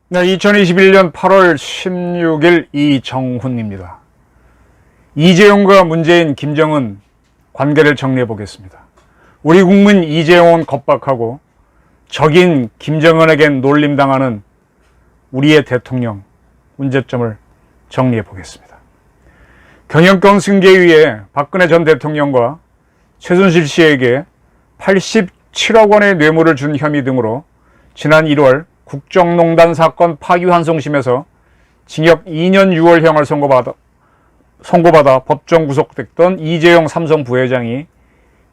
네, 2021년 8월 16일 이정훈입니다. 이재용과 문재인, 김정은 관계를 정리해 보겠습니다. 우리 국민 이재용은 겁박하고 적인 김정은에겐 놀림당하는 우리의 대통령 문제점을 정리해 보겠습니다. 경영권 승계 위에 박근혜 전 대통령과 최순실 씨에게 87억 원의 뇌물을 준 혐의 등으로 지난 1월 국정농단 사건 파기환송심에서 징역 2년 6월형을 선고받아 법정 구속됐던 이재용 삼성 부회장이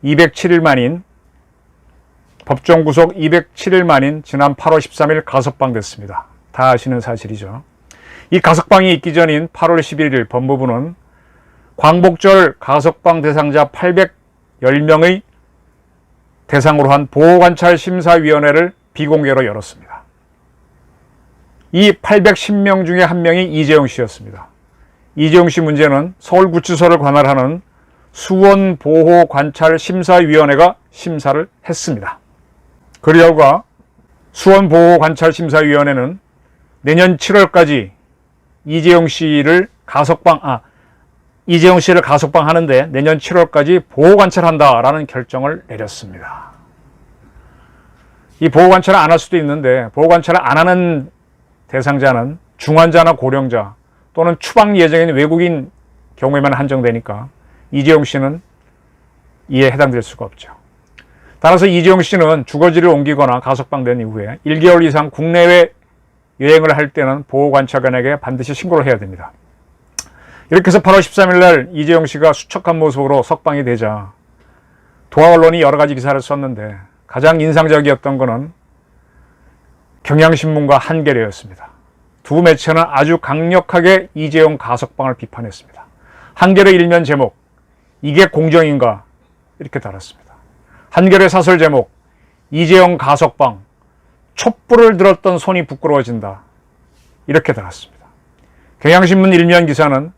207일 만인 법정 구속 207일 만인 지난 8월 13일 가석방됐습니다. 다 아시는 사실이죠. 이 가석방이 있기 전인 8월 11일 법무부는 광복절 가석방 대상자 810명의 대상으로 한 보호관찰심사위원회를 비공개로 열었습니다. 이 810명 중에 한 명이 이재용 씨였습니다. 이재용 씨 문제는 서울구치소를 관할하는 수원보호관찰심사위원회가 심사를 했습니다. 그 결과 수원보호관찰심사위원회는 내년 7월까지 이재용 씨를 가석방하는데 내년 7월까지 보호관찰한다라는 결정을 내렸습니다. 이 보호관찰을 안 할 수도 있는데 보호관찰을 안 하는 대상자는 중환자나 고령자 또는 추방 예정인 외국인 경우에만 한정되니까 이재용 씨는 이에 해당될 수가 없죠. 따라서 이재용 씨는 주거지를 옮기거나 가석방된 이후에 1개월 이상 국내외 여행을 할 때는 보호관찰관에게 반드시 신고를 해야 됩니다. 이렇게 해서 8월 13일 날 이재용 씨가 수척한 모습으로 석방이 되자 도하 언론이 여러 가지 기사를 썼는데 가장 인상적이었던 것은 경향신문과 한겨레였습니다. 두 매체는 아주 강력하게 이재용 가석방을 비판했습니다. 한겨레 일면 제목, 이게 공정인가? 이렇게 달았습니다. 한겨레 사설 제목, 이재용 가석방, 촛불을 들었던 손이 부끄러워진다. 이렇게 달았습니다. 경향신문 일면 기사는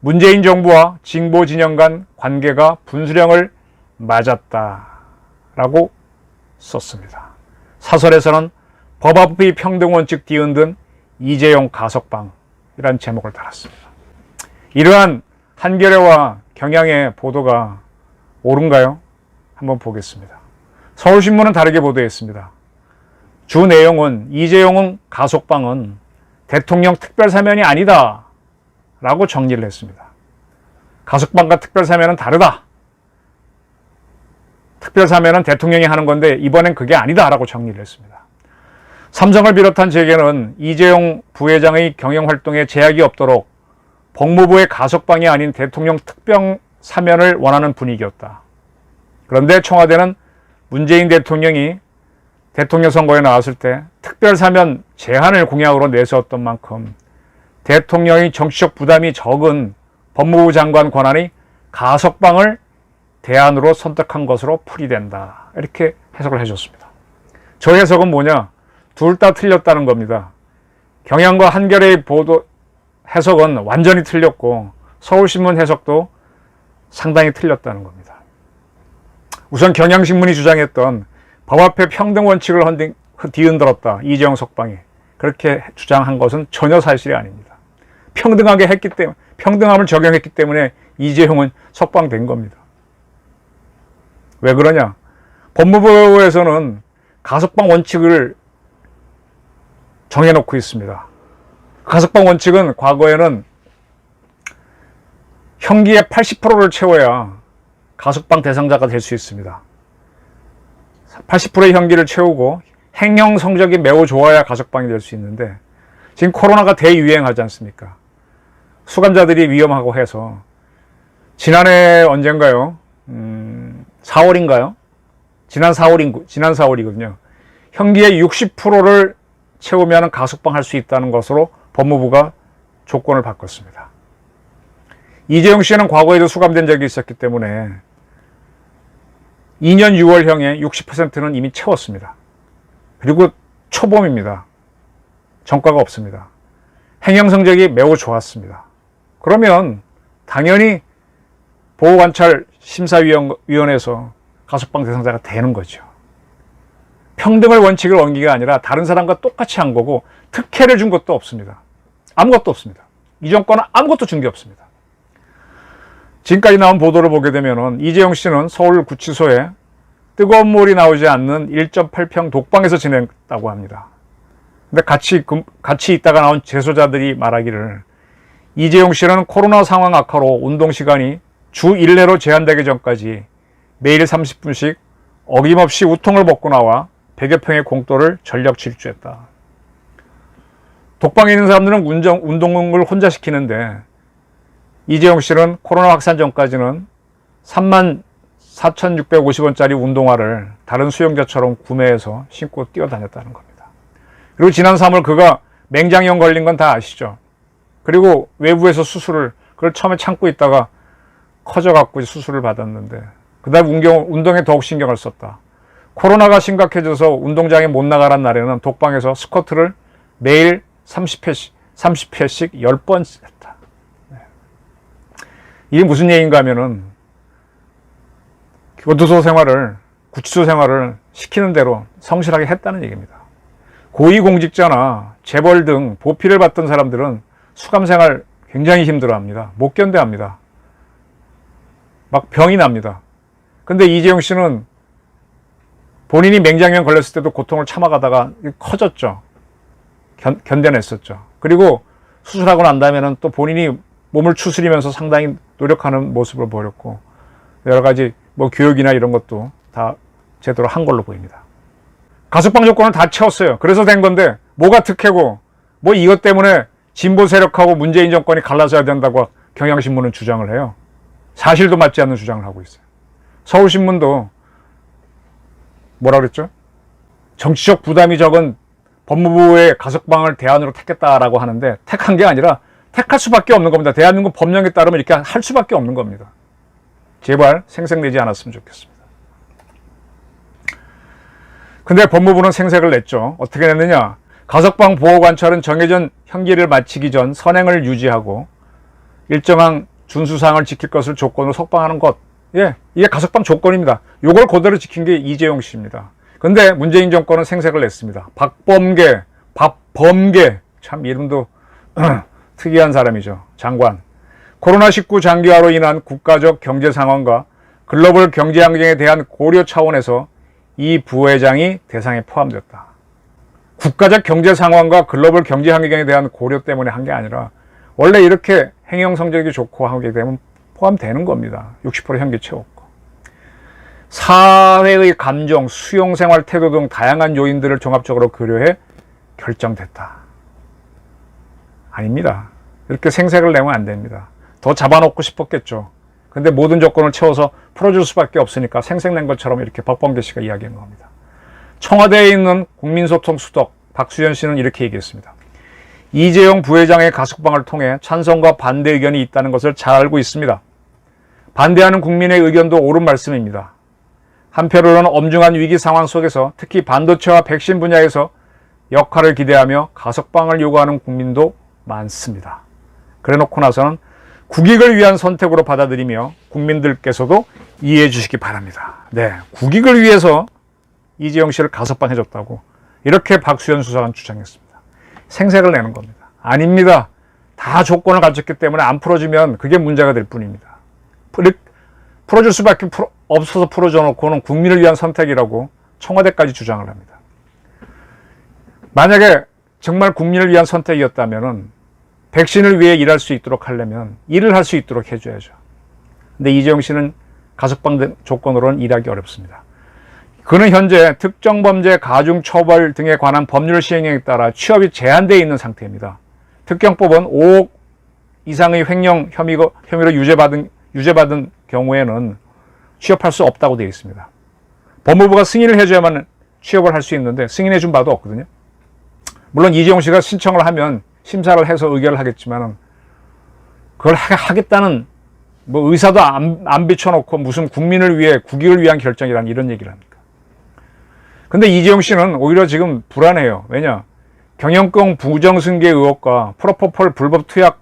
문재인 정부와 진보 진영 간 관계가 분수령을 맞았다라고 썼습니다. 사설에서는 법 앞의 평등 원칙 뒤흔든 이재용 가석방이라는 제목을 달았습니다. 이러한 한겨레와 경향의 보도가 옳은가요? 한번 보겠습니다. 서울신문은 다르게 보도했습니다. 주 내용은 이재용 가석방은 대통령 특별사면이 아니다 라고 정리를 했습니다. 가석방과 특별사면은 다르다. 특별사면은 대통령이 하는 건데 이번엔 그게 아니다 라고 정리를 했습니다. 삼성을 비롯한 재계는 이재용 부회장의 경영활동에 제약이 없도록 법무부의 가석방이 아닌 대통령 특별사면을 원하는 분위기였다. 그런데 청와대는 문재인 대통령이 대통령 선거에 나왔을 때 특별사면 제한을 공약으로 내세웠던 만큼 대통령의 정치적 부담이 적은 법무부 장관 권한이 가석방을 대안으로 선택한 것으로 풀이된다. 이렇게 해석을 해줬습니다. 저 해석은 뭐냐? 둘 다 틀렸다는 겁니다. 경향과 한겨레의 보도 해석은 완전히 틀렸고 서울신문 해석도 상당히 틀렸다는 겁니다. 우선 경향신문이 주장했던 법 앞에 평등 원칙을 뒤흔들었다. 이재용 석방이. 그렇게 주장한 것은 전혀 사실이 아닙니다. 평등함을 적용했기 때문에 이재용은 석방된 겁니다. 왜 그러냐? 법무부에서는 가석방 원칙을 정해놓고 있습니다. 가석방 원칙은 과거에는 형기의 80%를 채워야 가석방 대상자가 될 수 있습니다. 80%의 형기를 채우고 행정 성적이 매우 좋아야 가석방이 될 수 있는데 지금 코로나가 대유행하지 않습니까? 수감자들이 위험하고 해서 지난해 언젠가요? 4월인가요? 지난 4월이거든요. 형기의 60%를 채우면 가석방할 수 있다는 것으로 법무부가 조건을 바꿨습니다. 이재용 씨는 과거에도 수감된 적이 있었기 때문에 2년 6월형의 60%는 이미 채웠습니다. 그리고 초범입니다. 전과가 없습니다. 행정 성적이 매우 좋았습니다. 그러면 당연히 보호관찰심사위원회에서 가석방 대상자가 되는 거죠. 평등을 원칙을 어기가 아니라 다른 사람과 똑같이 한 거고 특혜를 준 것도 없습니다. 아무것도 없습니다. 이 정권은 아무것도 준 게 없습니다. 지금까지 나온 보도를 보게 되면 이재용 씨는 서울구치소에 뜨거운 물이 나오지 않는 1.8평 독방에서 지냈다고 합니다. 근데 같이 있다가 나온 재소자들이 말하기를 이재용 씨는 코로나 상황 악화로 운동 시간이 주 1회로 제한되기 전까지 매일 30분씩 어김없이 우통을 벗고 나와 100여 평의 공도를 전력 질주했다. 독방에 있는 사람들은 운동을 혼자 시키는데 이재용 씨는 코로나 확산 전까지는 34,650원짜리 운동화를 다른 수영자처럼 구매해서 신고 뛰어다녔다는 겁니다. 그리고 지난 3월 그가 맹장염 걸린 건 다 아시죠? 그리고 외부에서 그걸 처음에 참고 있다가 커져갖고 수술을 받았는데 그 다음 운동에 더욱 신경을 썼다. 코로나가 심각해져서 운동장에 못 나가란 날에는 독방에서 스쿼트를 매일 30회씩 10번 했다. 이게 무슨 얘기인가 하면은 교도소 생활을, 구치소 생활을 시키는 대로 성실하게 했다는 얘기입니다. 고위공직자나 재벌 등 보필을 받던 사람들은 수감 생활 굉장히 힘들어합니다. 못 견뎌합니다. 막 병이 납니다. 근데 이재용 씨는 본인이 맹장염 걸렸을 때도 고통을 참아가다가 커졌죠. 견뎌냈었죠. 그리고 수술하고 난 다음에는 또 본인이 몸을 추스리면서 상당히 노력하는 모습을 보였고 여러 가지 교육이나 이런 것도 다 제대로 한 걸로 보입니다. 가석방 조건을 다 채웠어요. 그래서 된 건데 뭐가 특혜고 이것 때문에 진보 세력하고 문재인 정권이 갈라져야 된다고 경향신문은 주장을 해요. 사실도 맞지 않는 주장을 하고 있어요. 서울신문도 뭐라 그랬죠? 정치적 부담이 적은 법무부의 가석방을 대안으로 택했다라고 하는데 택한 게 아니라 택할 수밖에 없는 겁니다. 대한민국 법령에 따르면 이렇게 할 수밖에 없는 겁니다. 제발 생색내지 않았으면 좋겠습니다. 근데 법무부는 생색을 냈죠. 어떻게 냈느냐? 가석방 보호관찰은 정해진 형기를 마치기 전 선행을 유지하고 일정한 준수사항을 지킬 것을 조건으로 석방하는 것. 예, 이게 가석방 조건입니다. 이걸 그대로 지킨 게 이재용 씨입니다. 근데 문재인 정권은 생색을 냈습니다. 박범계, 참 이름도 특이한 사람이죠. 장관. 코로나19 장기화로 인한 국가적 경제 상황과 글로벌 경제 환경에 대한 고려 차원에서 이 부회장이 대상에 포함됐다. 국가적 경제 상황과 글로벌 경제 환경에 대한 고려 때문에 한 게 아니라 원래 이렇게 행정 성적이 좋고 하게 되면 포함되는 겁니다. 60% 현기 채웠고. 사회의 감정, 수용생활 태도 등 다양한 요인들을 종합적으로 고려해 결정됐다. 아닙니다. 이렇게 생색을 내면 안 됩니다. 더 잡아놓고 싶었겠죠. 근데 모든 조건을 채워서 풀어줄 수밖에 없으니까 생색낸 것처럼 이렇게 박범계 씨가 이야기한 겁니다. 청와대에 있는 국민소통 수석 박수현 씨는 이렇게 얘기했습니다. 이재용 부회장의 가석방을 통해 찬성과 반대 의견이 있다는 것을 잘 알고 있습니다. 반대하는 국민의 의견도 옳은 말씀입니다. 한편으로는 엄중한 위기 상황 속에서 특히 반도체와 백신 분야에서 역할을 기대하며 가석방을 요구하는 국민도 많습니다. 그래놓고 나서는 국익을 위한 선택으로 받아들이며 국민들께서도 이해해 주시기 바랍니다. 네, 국익을 위해서 이재용 씨를 가석방해줬다고 이렇게 박수현 수사관 주장했습니다. 생색을 내는 겁니다. 아닙니다. 다 조건을 갖췄기 때문에 안 풀어주면 그게 문제가 될 뿐입니다. 풀어줄 수밖에 없어서 풀어줘 놓고는 국민을 위한 선택이라고 청와대까지 주장을 합니다. 만약에 정말 국민을 위한 선택이었다면 백신을 위해 일할 수 있도록 하려면 일을 할 수 있도록 해줘야죠. 근데 이재용 씨는 가석방 조건으로는 일하기 어렵습니다. 그는 현재 특정범죄 가중처벌 등에 관한 법률 시행령에 따라 취업이 제한되어 있는 상태입니다. 특경법은 5억 이상의 횡령 혐의로 유죄받은 경우에는 취업할 수 없다고 되어 있습니다. 법무부가 승인을 해줘야만 취업을 할 수 있는데 승인해 준 바도 없거든요. 물론 이재용 씨가 신청을 하면 심사를 해서 의결을 하겠지만 그걸 하겠다는 의사도 안 비춰놓고 무슨 국민을 위해 국익을 위한 결정이라는 이런 얘기를 합니까? 근데 이재용 씨는 오히려 지금 불안해요. 왜냐? 경영권 부정승계 의혹과 프로포폴 불법 투약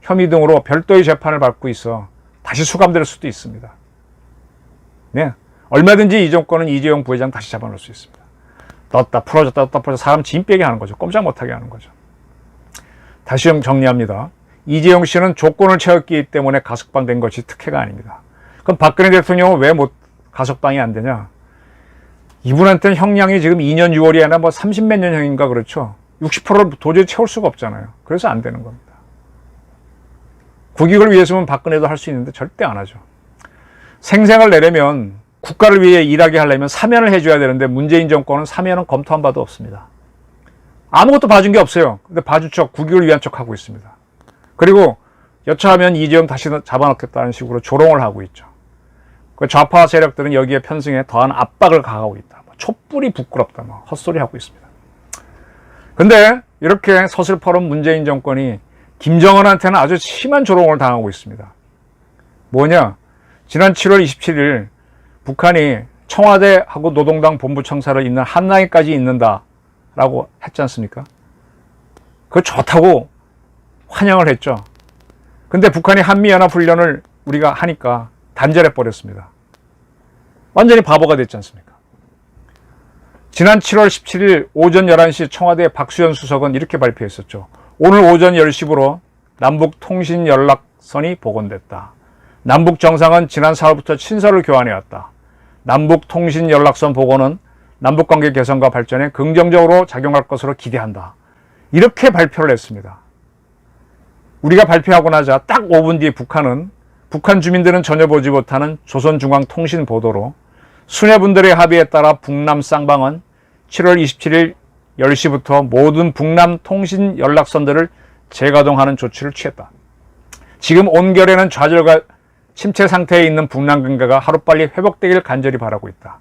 혐의 등으로 별도의 재판을 받고 있어 다시 수감될 수도 있습니다. 네, 얼마든지 이 정권은 이재용 부회장 다시 잡아놓을 수 있습니다. 떴다 풀어졌다 떴다 풀어졌다 사람 짐 빼게 하는 거죠. 꼼짝 못하게 하는 거죠. 다시 정리합니다. 이재용 씨는 조건을 채웠기 때문에 가석방 된 것이 특혜가 아닙니다. 그럼 박근혜 대통령은 왜 가석방이 안 되냐? 이분한테는 형량이 지금 2년 6월이 아니라 뭐 30몇 년형인가 그렇죠. 60%를 도저히 채울 수가 없잖아요. 그래서 안 되는 겁니다. 국익을 위해서는 박근혜도 할 수 있는데 절대 안 하죠. 생생을 내려면 국가를 위해 일하게 하려면 사면을 해줘야 되는데 문재인 정권은 사면은 검토한 바도 없습니다. 아무것도 봐준 게 없어요. 근데 봐준 척 국익을 위한 척 하고 있습니다. 그리고 여차하면 이재용 다시 잡아놓겠다는 식으로 조롱을 하고 있죠. 그 좌파 세력들은 여기에 편승해 더한 압박을 가하고 있다. 촛불이 부끄럽다. 헛소리 하고 있습니다. 근데 이렇게 서슬퍼런 문재인 정권이 김정은한테는 아주 심한 조롱을 당하고 있습니다. 뭐냐? 지난 7월 27일 북한이 청와대하고 노동당 본부청사를 잇는 한라인까지 잇는다라고 했지 않습니까? 그거 좋다고 환영을 했죠. 근데 북한이 한미연합훈련을 우리가 하니까 단절해버렸습니다. 완전히 바보가 됐지 않습니까? 지난 7월 17일 오전 11시 청와대 박수현 수석은 이렇게 발표했었죠. 오늘 오전 10시부로 남북통신연락선이 복원됐다. 남북정상은 지난 4월부터 친서를 교환해왔다. 남북통신연락선 복원은 남북관계 개선과 발전에 긍정적으로 작용할 것으로 기대한다. 이렇게 발표를 했습니다. 우리가 발표하고 나자 딱 5분 뒤에 북한 주민들은 전혀 보지 못하는 조선중앙통신 보도로 수뇌분들의 합의에 따라 북남 쌍방은 7월 27일 10시부터 모든 북남 통신 연락선들을 재가동하는 조치를 취했다. 지금 온결에는 좌절과 침체 상태에 있는 북남 관계가 하루빨리 회복되길 간절히 바라고 있다.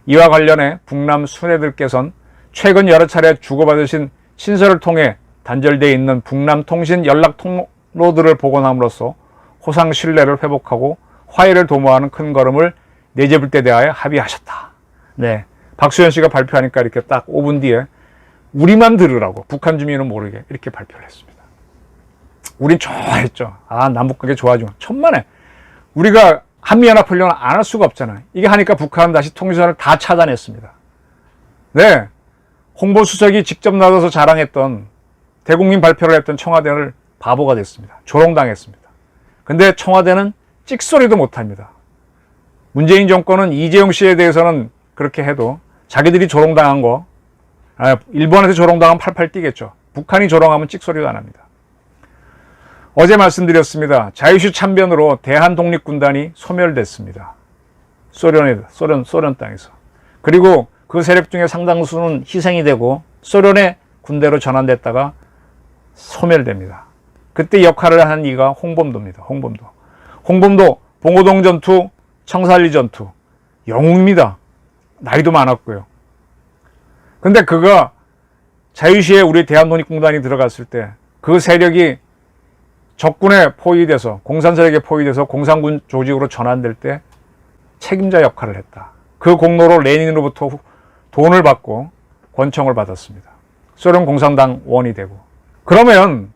이와 관련해 북남 수뇌들께서는 최근 여러 차례 주고받으신 신서를 통해 단절되어 있는 북남 통신 연락 통로들을 복원함으로써 호상 신뢰를 회복하고 화해를 도모하는 큰 걸음을 내재볼 때 대하여 합의하셨다. 네, 박수현 씨가 발표하니까 이렇게 딱 5분 뒤에 우리만 들으라고 북한 주민은 모르게 이렇게 발표를 했습니다. 우린 좋아했죠. 남북관계 좋아지면 천만에 우리가 한미연합훈련을 안 할 수가 없잖아요. 이게 하니까 북한은 다시 통신선을 다 차단했습니다. 네, 홍보수석이 직접 나서서 자랑했던 대국민 발표를 했던 청와대를 바보가 됐습니다. 조롱당했습니다. 근데 청와대는 찍소리도 못합니다. 문재인 정권은 이재용 씨에 대해서는 그렇게 해도 자기들이 조롱당한 거, 일본한테 조롱당하면 팔팔 뛰겠죠. 북한이 조롱하면 찍소리도 안 합니다. 어제 말씀드렸습니다. 자유시 참변으로 대한독립군단이 소멸됐습니다. 소련 땅에서. 그리고 그 세력 중에 상당수는 희생이 되고 소련의 군대로 전환됐다가 소멸됩니다. 그때 역할을 한 이가 홍범도입니다. 홍범도 봉오동 전투, 청산리 전투 영웅입니다. 나이도 많았고요. 근데 그가 자유시에 우리 대한독립군단이 들어갔을 때 그 세력이 적군에 포위돼서 공산 세력에 포위돼서 공산군 조직으로 전환될 때 책임자 역할을 했다. 그 공로로 레닌으로부터 돈을 받고 권총을 받았습니다. 소련 공산당 원이 되고. 그러면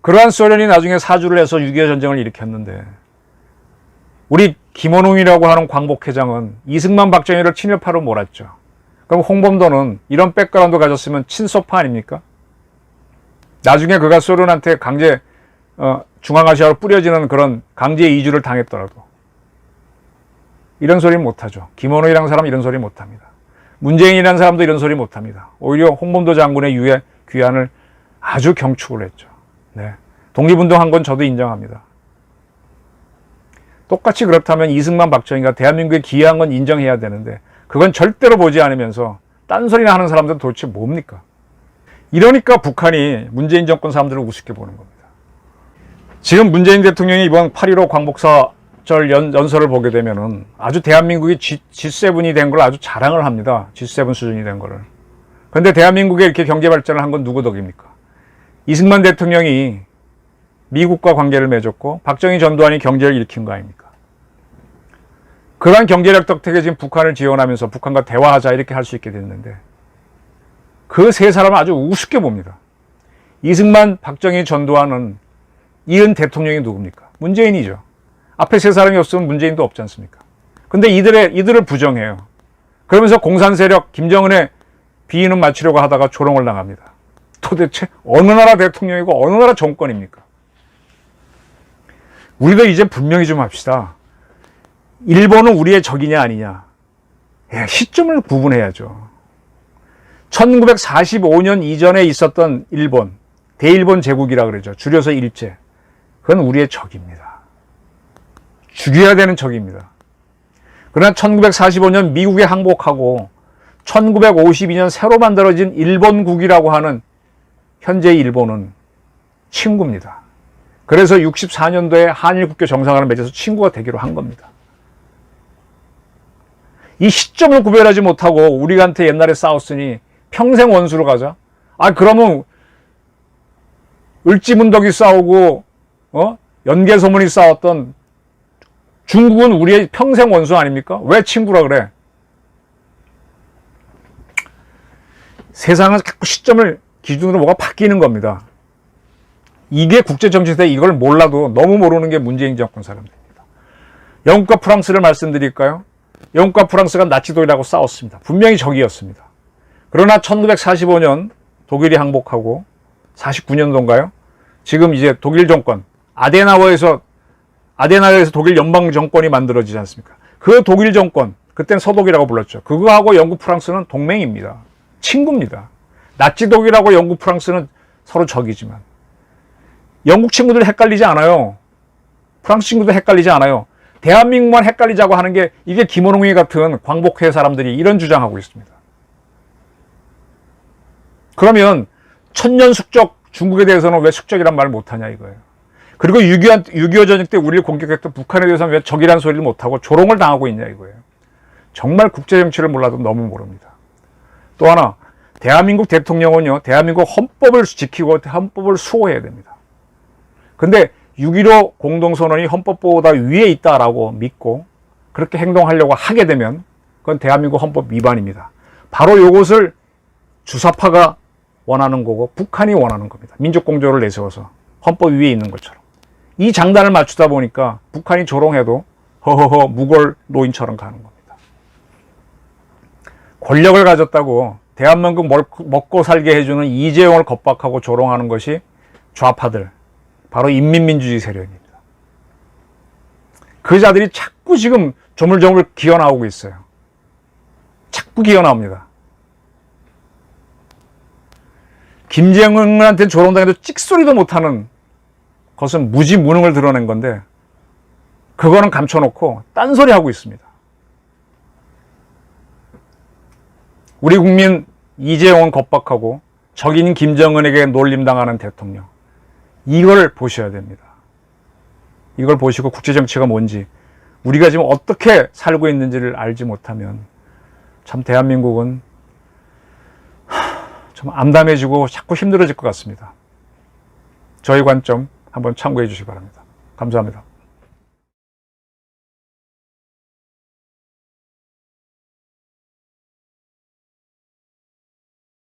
그러한 소련이 나중에 사주를 해서 6.25 전쟁을 일으켰는데 우리 김원웅이라고 하는 광복회장은 이승만 박정희를 친일파로 몰았죠. 그럼 홍범도는 이런 백그라운드 가졌으면 친소파 아닙니까? 나중에 그가 소련한테 강제 중앙아시아로 뿌려지는 그런 강제 이주를 당했더라도 이런 소리는 못하죠. 김원웅이라는 사람은 이런 소리 못합니다. 문재인이라는 사람도 이런 소리 못합니다. 오히려 홍범도 장군의 귀환을 아주 경축을 했죠. 네. 독립운동한 건 저도 인정합니다. 똑같이 그렇다면 이승만 박정희가 대한민국에 기여한 건 인정해야 되는데 그건 절대로 보지 않으면서 딴소리나 하는 사람들은 도대체 뭡니까? 이러니까 북한이 문재인 정권 사람들을 우습게 보는 겁니다. 지금 문재인 대통령이 이번 8.15 광복사절 연설을 보게 되면은 아주 대한민국이 G7이 된 걸 아주 자랑을 합니다. G7 수준이 된 거를. 그런데 대한민국에 이렇게 경제 발전을 한 건 누구 덕입니까? 이승만 대통령이 미국과 관계를 맺었고 박정희 전두환이 경제를 일으킨 거 아닙니까? 그러한 경제력 덕택에 지금 북한을 지원하면서 북한과 대화하자 이렇게 할 수 있게 됐는데 그 세 사람은 아주 우습게 봅니다. 이승만, 박정희, 전두환은 이은 대통령이 누굽니까? 문재인이죠. 앞에 세 사람이 없으면 문재인도 없지 않습니까? 근데 이들을 부정해요. 그러면서 공산 세력 김정은의 비위는 맞추려고 하다가 조롱을 당합니다. 도대체 어느 나라 대통령이고 어느 나라 정권입니까? 우리도 이제 분명히 좀 합시다. 일본은 우리의 적이냐 아니냐. 시점을 구분해야죠. 1945년 이전에 있었던 일본, 대일본 제국이라 그러죠. 줄여서 일제. 그건 우리의 적입니다. 죽여야 되는 적입니다. 그러나 1945년 미국에 항복하고 1952년 새로 만들어진 일본국이라고 하는 현재의 일본은 친구입니다. 그래서 64년도에 한일국교 정상화를 맺어서 친구가 되기로 한 겁니다. 이 시점을 구별하지 못하고 우리한테 옛날에 싸웠으니 평생 원수로 가자. 그러면 을지문덕이 싸우고 연개소문이 싸웠던 중국은 우리의 평생 원수 아닙니까? 왜 친구라 그래? 세상은 자꾸 시점을 기준으로 뭐가 바뀌는 겁니다. 이게 국제정치인데 이걸 몰라도 너무 모르는 게 문재인 정권 사람들입니다. 영국과 프랑스를 말씀드릴까요? 영국과 프랑스가 나치 독일하고 싸웠습니다. 분명히 적이었습니다. 그러나 1945년 독일이 항복하고 49년도인가요? 지금 이제 독일 정권, 아데나워에서 독일 연방 정권이 만들어지지 않습니까? 그 독일 정권, 그때는 서독이라고 불렀죠. 그거하고 영국, 프랑스는 동맹입니다. 친구입니다. 나치 독일하고 영국, 프랑스는 서로 적이지만 영국 친구들 헷갈리지 않아요. 프랑스 친구들 헷갈리지 않아요. 대한민국만 헷갈리자고 하는 게 이게 김원웅이 같은 광복회 사람들이 이런 주장하고 있습니다. 그러면 천년 숙적 중국에 대해서는 왜 숙적이란 말을 못하냐 이거예요. 그리고 6.25 전쟁 때 우리를 공격했던 북한에 대해서는 왜 적이라는 소리를 못하고 조롱을 당하고 있냐 이거예요. 정말 국제정치를 몰라도 너무 모릅니다. 또 하나, 대한민국 대통령은요, 대한민국 헌법을 지키고 헌법을 수호해야 됩니다. 근데 6.15 공동선언이 헌법보다 위에 있다라고 믿고 그렇게 행동하려고 하게 되면 그건 대한민국 헌법 위반입니다. 바로 이것을 주사파가 원하는 거고 북한이 원하는 겁니다. 민족공조를 내세워서 헌법 위에 있는 것처럼. 이 장단을 맞추다 보니까 북한이 조롱해도 허허허 무골 노인처럼 가는 겁니다. 권력을 가졌다고 대한민국 먹고 살게 해주는 이재용을 겁박하고 조롱하는 것이 좌파들, 바로 인민민주주의 세력입니다. 그 자들이 자꾸 지금 조물조물 기어나오고 있어요. 자꾸 기어나옵니다. 김정은한테 조롱당해도 찍소리도 못하는 것은 무지무능을 드러낸 건데 그거는 감춰놓고 딴소리 하고 있습니다. 우리 국민 이재용은 겁박하고 적인 김정은에게 놀림당하는 대통령. 이걸 보셔야 됩니다. 이걸 보시고 국제정치가 뭔지 우리가 지금 어떻게 살고 있는지를 알지 못하면 참 대한민국은 좀 암담해지고 자꾸 힘들어질 것 같습니다. 저희 관점 한번 참고해 주시기 바랍니다. 감사합니다.